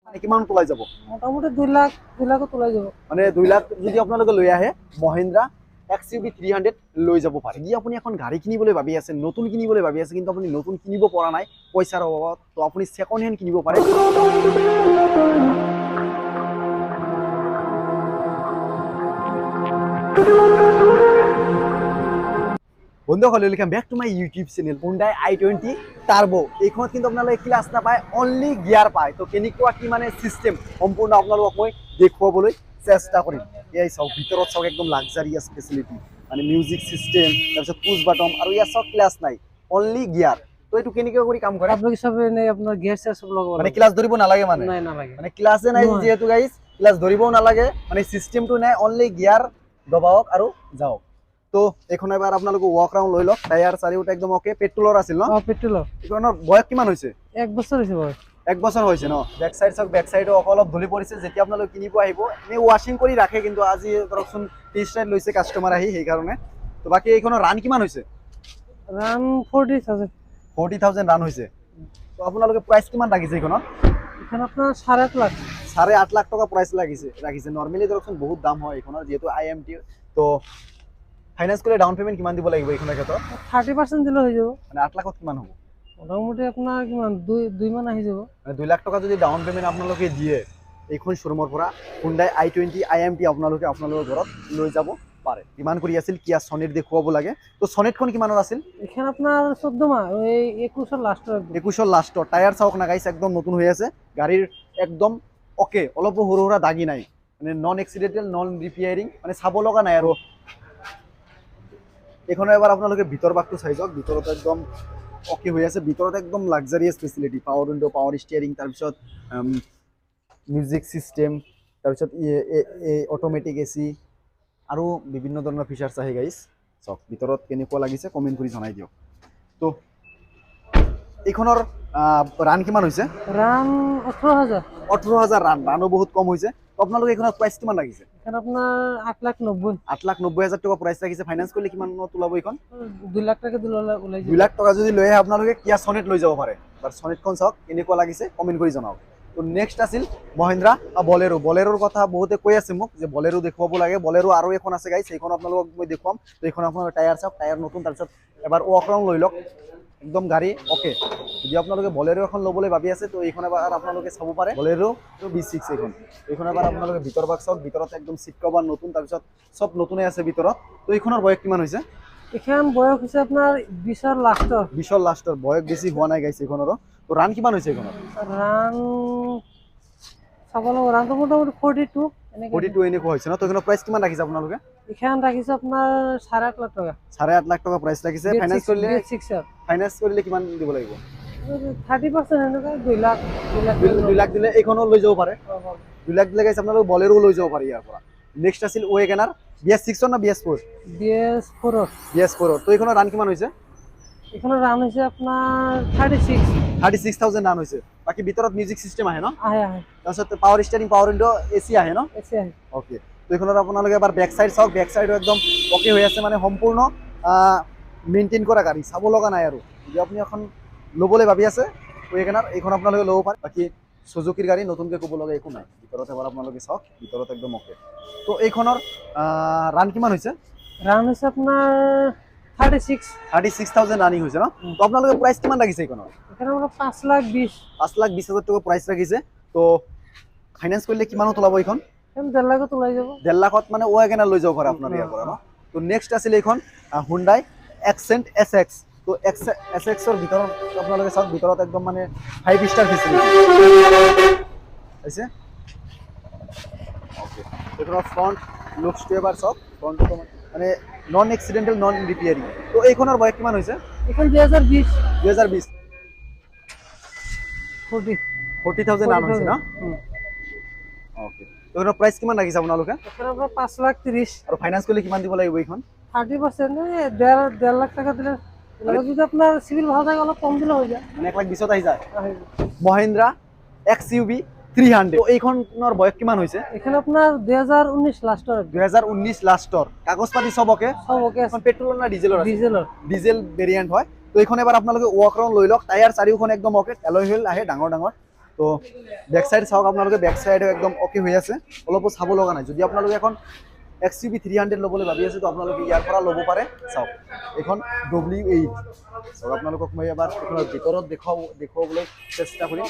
মানে কিমান তোলাই যাব মোটামুটি 2 লাখ তোলাই যাব মানে 2 লাখ যদি আপোনালোকে লৈ আহে মহিন্দ্ৰা XUV 300 লৈ যাব পাৰে যদি আপুনি এখন গাড়ী কিনিবলৈ ভাবি আছে নতুন কিনিবলৈ ভাবি আছে কিন্তু আপুনি নতুন কিনিব পৰা নাই পইচাৰ অভাৱত তো আপুনি সেকেন্ড হ্যান্ড কিনিব পাৰে বন্ধুসকল welcome back to my YouTube channel Hyundai i20 turbo এইখনত কিন্তু আপোনালোকে ক্লাছ নাপায় অনলি গিয়াৰ পায় তো কেনেকুৱা কি মানে সিস্টেম সম্পূৰ্ণ আপোনালোকক মই দেখুৱাবলৈ চেষ্টা কৰিম এই সব ভিতৰত সব একদম লাক্সাৰিয়াছ ফেসিলিটি মানে মিউজিক সিস্টেম তাৰপিছত পুশ বাটন আৰু ইয়াৰ সব ক্লাছ নাই অনলি গিয়াৰ তো এইটো কেনেকুৱা কৰি কাম কৰে আপোনালোকে সব এনে আপোনাৰ গিয়াৰ চেয়াৰ সব লগাব মানে ক্লাছ ধৰিব নালাগে মানে নাই নালাগে মানে ক্লাছে নাই যেহেতু গাইস ক্লাছ ধৰিবও নালাগে মানে সিস্টেমটো নাই অনলি গিয়াৰ দবাওক আৰু যাওক তো এখন এবাৰ আপোনালোকে ওয়াক ৰাউন্ড লৈ লওক টায়াৰ চাৰিওটা একদম ওকে পেট্ৰলৰ আছিল ন পেট্ৰলৰ এইখনৰ বয়স কিমান হৈছে 1 বছৰ হৈছে বয়স 1 বছৰ হৈছে ন ব্যাক সাইড সব ব্যাক সাইডো অলপ ধুলি পৰিছে যেতিয়া আপোনালোকে কিনিব আহিব এনে ওয়াশিং কৰি ৰাখে কিন্তু আজি ধৰকচোন টেষ্ট ৰাইড লৈছে কাস্টমাৰ আহি সেই কাৰণে তো বাকি এইখনৰ ৰান কিমান হৈছে ৰান 40000 ৰান হৈছে তো আপোনালোকে প্ৰাইস কিমান ৰাখিছে এইখনৰ এখন আপোনাৰ 8.5 লাখ 8.5 লাখ টকা প্ৰাইস ৰাখিছে নৰমালি ধৰকচোন বহুত দাম হয় এইখনৰ যেহেতু IMT তো ফাইনান্স কৰিলে ডাউন পেমেন্ট কিমান দিব লাগিব এইখনৰ ক্ষেত্ৰত 30% দিলে হৈ যাব মানে 8 লাখত কিমান হ'ব মোটামুটি আপোনাৰ কিমান 2 মান আহি যাব মানে 2 লাখ টকা যদি ডাউন পেমেন্ট আপোনালোকে দিয়ে এইখন শোৰুমৰ পৰা Hyundai i20 IMT আপোনালোকৰ ঘৰত লৈ যাব পাৰে কিমান কৰি আছিল কিয়া সনেট দেখুৱাব লাগে তো সনেটখন কিমানৰ আছিল এখন আপোনাৰ 14 মাহ এই 21 লাষ্টৰ 21 লাষ্টৰ টায়াৰ চাওক না গাইস একদম নতুন হৈ আছে গাড়ীৰ একদম ওকে অলপ সৰু সৰু দাগি নাই মানে নন এক্সিডেন্টাল নন ৰিপেয়াৰিং মানে চাব লগা নাই আৰু এখন এবাৰ আপোনালোকে ভিতৰ ভাগটো চাই যাওক ভিতৰত একদম ওকে হৈ আছে ভিতৰত একদম luxurious facility power window power steering তাৰ পিছত মিউজিক সিস্টেম তাৰ পিছত অটোমেটিক এসি আৰু বিভিন্ন ধৰণৰ ফিচাৰ্স আছে গাইস চাওক ভিতৰত কেনেকুৱা লাগিছে কমেন্ট কৰি জনাই দিয়ক তো এইখনৰ ৰান কিমান হৈছে ৰান 18000 ৰানো বহুত কম হৈছে তো আপোনালোকে এইখনৰ প্ৰাইস কিমান লাগিছে এখন আপোনাৰ 8,90,000 টকা প্ৰাইস ৰাখিছে ফাইনান্স কৰিলে কিমান তোলাব এইখন 2 লাখ টাকা দিলে ওলাই যাব 2 লাখ টকা যদি লৈ আহে আপোনালোকে কিয়া সনেট লৈ যাব পাৰে বাট সনেটখন চাওক কেনেকুৱা লাগিছে কমেন্ট কৰি জনাওক তো নেক্সট আছিল মহিন্দ্ৰা বলেৰোৰ কথা বহুতে কৈ আছে মোক যে বলেৰো দেখুৱাব লাগে বলেৰো আৰু এখন আছে গাইস এইখন আপোনালোকক মই দেখুৱাম তো এইখন আপোনাৰ টায়াৰ চাওক টায়াৰ নতুন তাৰপিছত এবাৰ ওয়াক ৰাউন্ড লৈ লওক একদম গাড়ী ওকে যদি আপোনালোকে বলেৰো এখন ল'বলৈ ভাবি আছে তো এইখন এবাৰ আপোনালোকে চাব পাৰে বলেৰো B6 এইখন এবাৰ আপোনালোকে ভিতৰ ভাগ চাওক ভিতৰত একদম সিট কভাৰ নতুন তাৰপিছত সব নতুনে আছে ভিতৰত তো এইখনৰ বয়স কিমান হৈছে এখন বয়স হৈছে আপোনাৰ 20 লাষ্টৰ বয়স বেছি হোৱা নাই গাইস এইখনৰ তো ৰান কিমান হৈছে এইখনৰ ৰান চাবলো ৰানটো মোটামুটি 42 এনেকুৱা হৈছে ন তো এইখনৰ প্ৰাইস কিমান ৰাখিছে আপোনালোকে এখন ৰাখিছে আপোনাৰ 8.5 লাখ টকা 8.5 লাখ টকা প্ৰাইস ৰাখিছে ফাইনান্স কৰিলে কিমান দিব লাগিব 30% এনেকুৱা 2 লাখ 2 লাখ দিলে এইখনো লৈ যাব পাৰে 2 লাখ দিলে গাইস আপোনালোকে বলেৰো লৈ যাব পাৰে ইয়াৰ পৰা নেক্সট আছিল ওয়েগনাৰ BS6 না BS4 তো এইখনৰ ৰান কিমান হৈছে এইখনৰ ৰান হৈছে আপোনাৰ 36000 ৰান হৈছে বাকি ভিতৰত মিউজিক সিস্টেম আহে ন আহে তাৰপিছত পাৱাৰ স্টিয়াৰিং পাৱাৰ উইন্ডো এসি আহে ন এসি আহে ওকে তো এইখনৰ আপোনালোকে এবাৰ ব্যাক সাইড চাওক ব্যাক সাইডো একদম ওকে হৈ আছে মানে সম্পূৰ্ণ মেইনটেইন কৰা গাড়ী চাব লগা নাই আৰু যদি আপুনি এখন ল'বলৈ ভাবি আছে ওয়েগনাৰ এইখন আপোনালোকে ল'ব পাৰে বাকি সুজুকিৰ গাড়ী নতুনকৈ ক'ব লগা একো নাই ভিতৰত এবাৰ আপোনালোকে চাওক ভিতৰত একদম ওকে তো এইখনৰ ৰান কিমান হৈছে ৰান হৈছে আপোনাৰ 36000 ৰানিং হৈছে ন তো আপোনালোকে প্ৰাইস কিমান লাগিছে এইখনৰ এখানে আমৰা 5,20,000 টাকা প্ৰাইস ৰাখিছে তো ফাইনান্স কৰিলে কিমান তোলাব এইখন 1.5 লাখ তোলাই যাব 1.5 লাখত মানে ওয়াগনাৰ লৈ যাব পাৰে আপোনাৰ ইয়াৰ পৰা ন তো নেক্সট আছিল এইখন Hyundai Accent SX তো SX ৰ ভিতৰত আপোনালোকে চাওক ভিতৰত একদম মানে 5 ষ্টাৰ ফেসিলিটি আছে ওকে এইখনৰ ফ্ৰন্ট লুকছটো এবাৰ চাওক ফ্ৰন্টটো মানে নন এক্সিডেন্টাল নন ৰিপেয়াৰিং তো এইখনৰ বয়স কিমান হৈছে এখন 2020 40,000 ৰান হৈছে ন ওকে তো এৰ প্ৰাইস কিমান ৰাখিছে আপোনালোকে এখন আমৰা 5,30,000 আৰু ফাইনান্স কৰিলে কিমান দিব লাগিব এইখন 30% 1.5 লাখ টাকা দিলে যদি আপনার সিভিল ভালো থাকে অলপ কম দিলে হৈ যায় মানে 1,20,000 আহি যায় মহিন্দ্ৰা XUV 300 তো এইখনৰ বয়স কিমান হৈছে এখন আপনাৰ 2019 লাষ্টৰ কাগজ পাতি সব ওকে এখন পেট্ৰল না ডিজেলৰ ডিজেল ভেৰিয়েন্ট হয় তো এইখন এবাৰ আপোনালোকে ওয়াক ৰাউন্ড লৈ লওক টায়াৰ চাৰিওখন একদম ওকে এলয় হুইল আহে ডাঙৰ তো বেক সাইড চাওক আপোনালোকে, বেক চাইডও একদম অ'কে হৈ আছে, অলপো চাব লগা নাই। যদি আপোনালোকে এখন XUV 300 ল'বলৈ ভাবি আছে তো আপোনালোকে ইয়াৰ পৰা ল'ব পাৰে। চাওক এইখন W8। চাওক আপোনালোকক মই এবাৰ এইখনৰ ভিতৰত দেখুৱাবলৈ চেষ্টা কৰিম।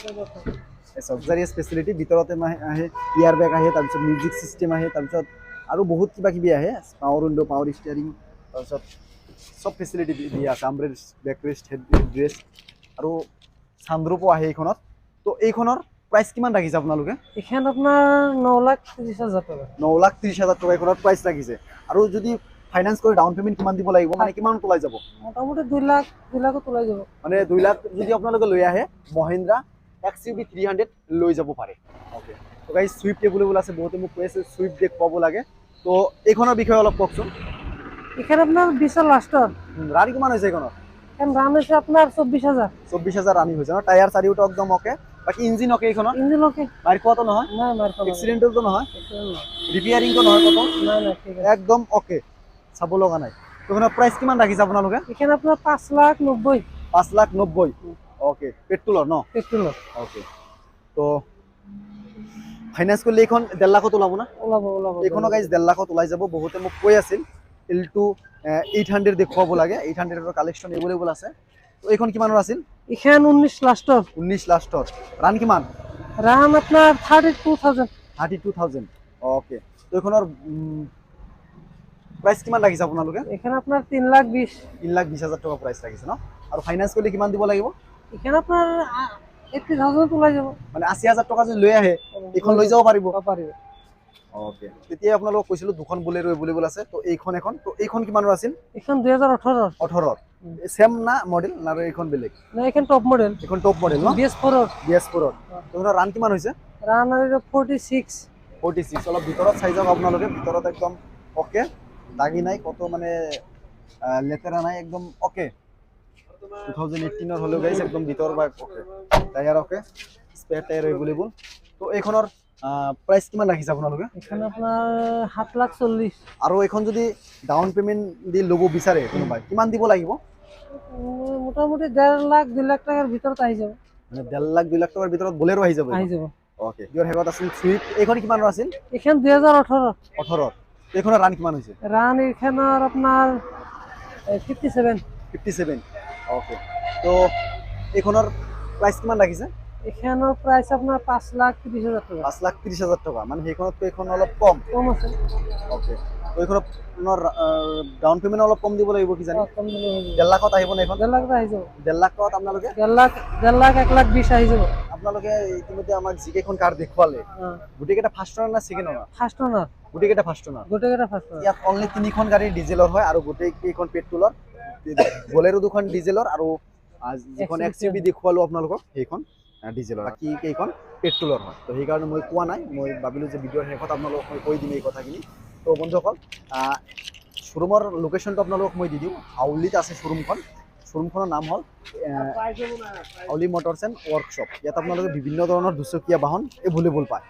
লাক্সাৰিয়াছ ফেচিলিটি, ভিতৰতে আহে ইয়াৰ বেগ আহে, তাৰপিছত মিউজিক চিষ্টেম আহে, তাৰপিছত আৰু বহুত কিবা কিবি আহে, পাৱাৰ উইণ্ডো, পাৱাৰ ষ্টিয়াৰিং, তাৰপিছত সব ফেচিলিটি দিয়া আছে, আমব্ৰেষ্ট, বেকৰেষ্ট, হেডৰেষ্ট আৰু ছানৰুফো আহে এইখনত। তো এইখনৰ প্ৰাইচ কিমান ৰাখিছে আপোনালোকে? এইখন আপোনাৰ 9,30,000 টকা। 9,30,000 টকা এইখনৰ প্ৰাইচ ৰাখিছে। আৰু যদি ফাইনেন্স কৰি ডাউন পেমেণ্ট কিমান দিব লাগিব, মানে কিমান ওলাই যাব? মোটামুটি 2,00,000 ওলাই যাব। মানে 2,00,000 যদি আপোনালোকে লৈ আহে মহিন্দ্ৰা XUV 300 লৈ যাব পাৰে। অ'কে, তো গাইজ চুইফ্ট এভেইলেবল আছে, বহুতে মোক কৈ আছে চুইফ্ট দেখুৱাব লাগে। তো এইখনৰ বিষয়ে অলপ কওকচোন। এখানে আপনাৰ 20 লাস্টৰ। ৰানি কিমান হৈছে এইখনৰ? এখন ৰান হয়েছে আপনাৰ 24,000। 24,000 ৰানিং হৈছে ন? টায়াৰ চাৰিওটা একদম অ'কে, বাকী ইঞ্জিন অ'কে এইখনৰ? Engine okay. মাৰ খোৱাটো নহয়? না মাৰ খাওয়া। এক্সিডেণ্টেলটো নহয়? Accident না। ৰিপেয়াৰিংটো নহয় কত? না না ঠিক আছে। একদম অ'কে, চাব লগা নাই। তো এইখনৰ প্ৰাইচ কিমান ৰাখিছে আপোনালোকে? এখানে আপনাৰ 5,90,000। 5,90,000। অ'কে, পেট্ৰলৰ ন? পেট্ৰোল। অ'কে, তো ফাইনেন্স কৰিলে এইখন 1.5 লাখত ওলাব না? ওলাব। এইখনো গাইজ 1.5 লাখত ওলাই যাব। বহুতে মোক কৈ আছিল L2 800 দেখুৱাব লাগে, 800ৰ কালেকশ্যন এভেইলেবল আছে। তো এইখন কিমানৰ আছিল? এখানে 19 লাস্টৰ। 19 লাষ্টৰ। ৰান কিমান? ৰান আপনাৰ 32,000। 32,000। অ'কে, তো এইখনৰ প্ৰাইচ কিমান ৰাখিছে আপোনালোকে? এখানে আপনাৰ 3,20,000। 3,20,000 টকা প্ৰাইচ ৰাখিছে ন? আৰু ফাইনেন্স কৰিলে কিমান দিব লাগিব? এখানে আপনার 80,000 ওলাই যাব। মানে 80,000 টকা যদি লৈ আহে এইখন লৈ যাব পাৰিব? পাৰিব। অ'কে, তেতিয়া আপোনালোকক কৈছিলোঁ দুখন বুলেৰো এভেইলেবল আছে। তো এইখন এখন, তো এইখন কিমানৰ আছিল? এখন 2018। 18। সেম না মডেল না এইখন বেলেগ? না এখন টপ মডেল। এইখন টপ মডেল ন? BS4। BS4। তো এইখনৰ ৰান কিমান হৈছে? ৰান হইছে 46। 46। অলপ ভিতৰত চাই যাওক আপোনালোকে, ভিতৰত একদম অ'কে, দাগি নাই, কত মানে লেতেৰা নাই, একদম অ'কে। 2018 হলেও গাইজ একদম ভিতৰ বা okay, tyre okay, spare tyre available. তো এইখনৰ প্ৰাইচ কিমান ৰাখিছে আপোনালোকে? এখানে আপনাৰ 7,40,000। আৰু এইখন যদি ডাউন পেমেণ্ট দি ল'ব বিচাৰে কোনোবাই, কিমান দিব লাগিব? মোটামুটি 1.5 লাখ 2 লাখ টাকার ভিতৰত আহি যাব। মানে 1.5 লাখ 2 লাখ টকাৰ ভিতৰত বলেৰো আহি যাব? আহি যাব। অ'কে, ইয়ৰ হেগত আছিল চুইফ্ট। এইখন কিমানৰ আছিল? এখন 2018। 18। এইখনৰ ৰান কিমান হৈছে? ৰান এখানেৰ আপনাৰ 57। 57। অ'কে, তো এইখনৰ প্ৰাইচ কিমান ৰাখিছে? এখানের প্রাইস আপনার 5,30,000 টাকা। 5,30,000 টকা, মানে সেইখনতকৈ এইখন অলপ কম। কম আছে। অ'কে, তো এইখনৰ ডাউন পেমেণ্ট অলপ কম দিব লাগিব কিজানি? কম দিলে হয়ে যাবে। 1.5 লাখত আহিব না এইখন? 1.5 লাখ আহি যাব। 1.5 লাখ টকাত আপোনালোকে 1,20,000 আহি যাব। আপোনালোকে ইতিমধ্যে আমাক যিকেইখন কাৰ দেখুৱালে গোটেইকেইটা ফাৰ্ষ্ট অনাৰ না ছেকেণ্ড অনাৰ? First owner. গোটেইকেইটা ফাৰ্ষ্ট অনাৰ। গোটেকেটা ফাৰ্স্ট ওনাৰ। ইয়াত অনলি 3খন গাড়ী ডিজেলৰ হয় আৰু গোটেইকেইখন পেট্ৰলৰ। বলেৰো 2খন ডিজেলৰ আৰু যিখন XUV দেখুৱালো আপোনালোকক সেইখন ডিজেলৰ, বাকী কেইখন পেট্ৰলৰ হয়। তো সেইকাৰণে মই কোৱা নাই, মই ভাবিলোঁ যে ভিডিঅ'ৰ শেষত আপোনালোকক মই কৈ দিম এই কথাখিনি। তো বন্ধুসকল, শ্ব'ৰুমৰ লোকেশ্যনটো আপোনালোকক মই দি দিওঁ। হাউলিত আছে শ্ব'ৰুমখন। শ্ব'ৰুমখনৰ নাম হ'ল হাউলি মটৰছ এণ্ড ৱৰ্কশ্বপ। ইয়াত আপোনালোকে বিভিন্ন ধৰণৰ দুচকীয়া বাহন এভেইলেবল পায়।